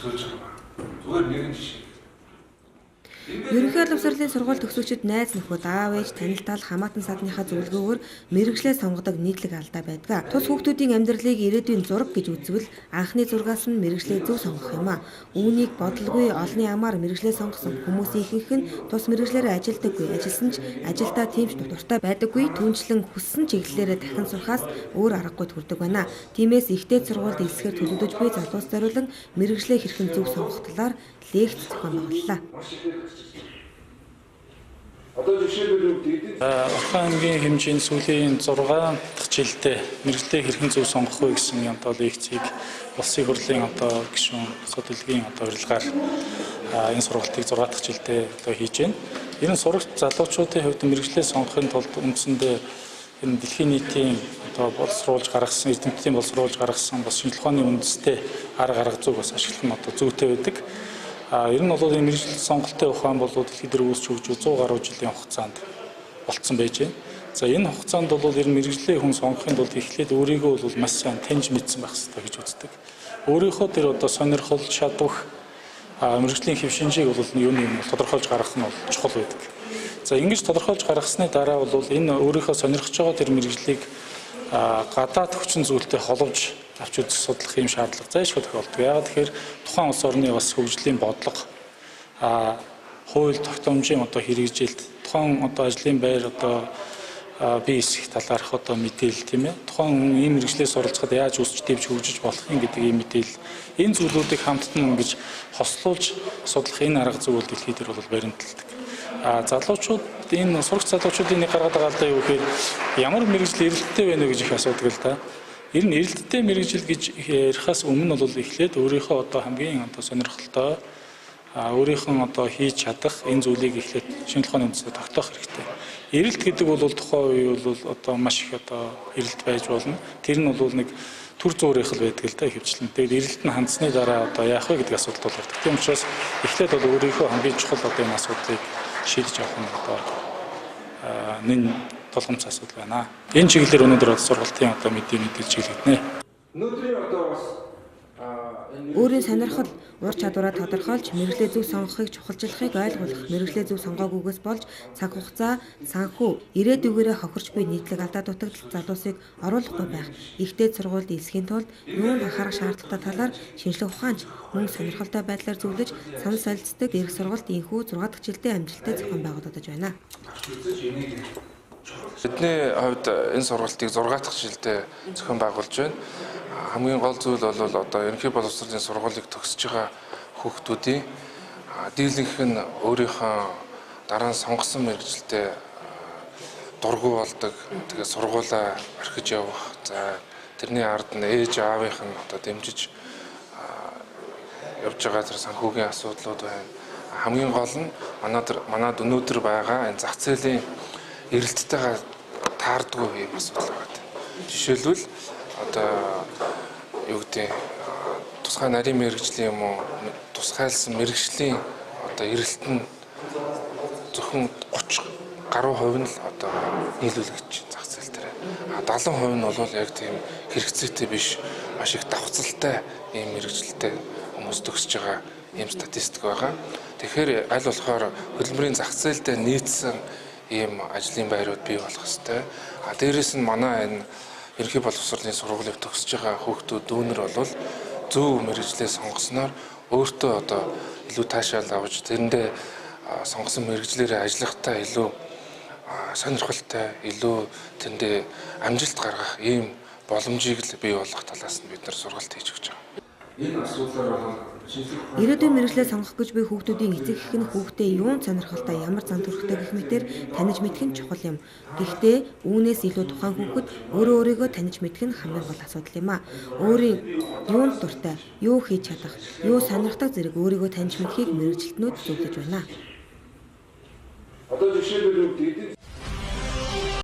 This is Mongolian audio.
зөвлөж байгаа. Зүгээр нэгэн жишээ. Ерөнхий боловсролын сургууль төгсөгчид найз нөхөд, аав ээж, танилтал, хамаатан садныхаа зөвлөгөөгөөр мэргэжлээ сонгодог нийтлэг алдаа байдаг. Тус хүүхдүүдийн амьдралыг ирээдүйн зураг гэж үзвэл анхны зургаас нь мэргэжлээ зөв сонгох юм а. Үүнийг бодлого олны амаар мэргэжлээ сонгосон хүмүүсийн ихэнх нь тус мэргэжлээрээ ажилдаггүй, ажилласан ч ажилдаа тийм ч дуртай байдаггүй, түүнчлэн хүссэн чиглэлээрээ дахин сурахаас өөр аргагүй төрдөг байна. Тиймээс ихтэй сургуульд элсгээр төлөвлөж буй залуус зориулан мэргэжлээ хэрхэн зөв сонгох талаар лекц зохион байгууллаа. Орхон аймгийн хэмжээнд сүүлийн 6 дахь жилдээ мэргэжлээ хэрхэн зөв сонгох вэ гэсэн лекцийг улсын хурлын гишүүн судалгийн урилгаар энэ сургалтыг 6 дахь жилдээ хийж байна. Энэ сурагт залуучуудын хувьд мэргэжлээ сонгохын тулд үндсэндээ энэ дэлхийн нийтийн боловсруулж гаргасан, эрдэмтдийн боловсруулж гаргасан бас шинжилгээ ухааны үндэстэй арга зүг бас ашиглах нь зүйтэй байдаг. Ер нь бол энэ мэргэжил сонголтын ухаан бол дэлхийд дээр үүсч хөгжиж 100 гаруй жилийн хугацаанд болцсон байж байна. За энэ хугацаанд бол ер нь мэргэжлээ хүн сонгохын тулд эхлээд өөрийгөө бол маш сайн таньж мэдсэн байх хэрэгтэй гэж үздэг. Өөрийнхөө тэр сонирхол, шалгах мэргэжлийн хэв шинжийг бол юуны юм тодорхойлж гаргах нь бол чухал байдаг. За ингэж тодорхойлж гаргасны дараа бол энэ өөрийнхөө сонирхож байгаа тэр мэргэжлийг гадаад хүчин зүйлтэй холбож авч үзэх судлах юм шаардлага зайлшгүй тохиолддог. Яагаад тэгэхээр тухайн улс орны бас хөгжлийн бодлого, хууль тогтоомжийн хэрэгжилт, тухайн ажлын байр бие эсэх талаарх мэдээлэл тийм ээ. Тухайн хүн ийм мэргэжлээс оролцоход яаж өсч дэвж хөгжиж болох юм гэдэг ийм мэдээлэл. Энэ зүйлүүдийг хамтдан ингэж хослуулж судлах энэ арга зүйл дэлхийд дээр бол баримталдаг. Залуучууд энэ сурагч залуучуудын нэг гаргаад байгаа алдаа юу гэхээр ямар мэргэжил эрэлттэй байна вэ гэж их асуудаг л да. Ер нь эрэлттэй мэргэжил гэж ярихаас өмнө бол эхлээд өөрийнхөө хамгийн сонирхолтой өөрийнхөө хийж чадах энэ зүйлийг эхлээд шинжилгээ ухааны үндэсээр тогтоох хэрэгтэй. Эрэлт гэдэг бол тухайн үе бол маш их эрэлт байж болно. Тэр нь бол нэг төр зуурийнх л байдаг л да хөвчлэн. Тэгээд эрэлт нь хандсны дараа яах вэ гэдэг асуудал бол гардаг. Тийм учраас эхлээд бол өөрийнхөө хамгийн чухал энэ асуудлыг шийдэж авах нь нэн тулгамц асуудал байна. Энэ чиглэлээр өнөөдөр сургалтын мэдээлэл чиглэгдэнэ. Өөрийн сонирхол, ур чадвараа тодорхойлж мэргэжлээ зөв сонгохыг чухалчлахыг ойлгох, мэргэжлээ зөв сонгоогүйгээс болж цаг хугацаа, санхүү, ирээдүгээрээ хохирч буй нийтлэг алдаа дутагдaltaд залуусыг оруулахгүй байх. Ихтэй сургуульд элсхийн тулд юунд анхаарах шаардлагатай талаар шинжилгээ ухаанч мөн сонирхолтой байдлаар зөвлөж санал солилцдог эрх сургалт инхүү 6 дахь жилдээ амжилттай зохион байгуулагдаж байна. Бидний хувьд энэ сургалтыг 6 дахь жилдээ зохион байгуулж байна. Хамгийн гол зүйл бол ерөнхий боловсролын сургуулийг төгсөж байгаа хүүхдүүдийн дийлэнх нь өөрийнхөө дараа нь сонгосон мэргэжилтэд дургу болдог. Тэгээ сургуулаа орхиж явах. За тэрний ард нь ээж аавынх нь дэмжиж явж байгаа тэр санхүүгийн асуудлууд байна. Хамгийн гол нь манад өнөөдөр байгаа энэ зах зээлийн эрэлтттэйгээ таардгүй юм асуудал байна. Жишээлбэл юу гэдэг тусгай нарийн мэргэжлийн юм уу тусгайлсан мэргэжлийн эрэлт нь зөвхөн 30 гаруй хувь нь л нийлүүлэгдэж зах зээл дээр. 70% нь бол яг тийм хэрэгцээтэй биш маш их давхцалтай ийм мэргэжилтэй хүмүүс төгсөж байгаа ийм статистик байгаа. Тэгэхээр аль болохоор хөдөлмөрийн зах зээлдээ нийцсэн ийм ажлын байрууд бий болох ёстой. Дээрээс нь манай энэ ерөнхий боловсролын сургуулийг төгсөж байгаа хүүхдүүд дүүнер бол зөв мэргэжлээ сонгосноор өөртөө илүү таашаал авч тэрэндээ сонгосон мэргэжлээрээ ажиллахтаа илүү сонирхолтой, илүү тэндээ амжилт гаргах ийм боломжийг л бий болгох талаас нь бид нар сургалт хийж өгч байгаа. Энэ асуудлаар Ирээдүйн мэргэжлээ сонгох гэж буй хүүхдүүдийн эцэг эх нь хүүхдээ юунд сонирхолтой ямар зан төрхтэй гэх мэтээр таньж мэдэх нь чухал юм. Гэхдээ үүнээс илүү тухайн хүүхэд өөрийгөө таньж мэдэх нь хамгийн гол асуудал юм а. Өөрийн юунд дуртай, юу хийж чадах, юу сонирхдаг зэрэг өөрийгөө таньж мэдхийг мэргэжилтнүүд зөвлөж байна. жишээлбэл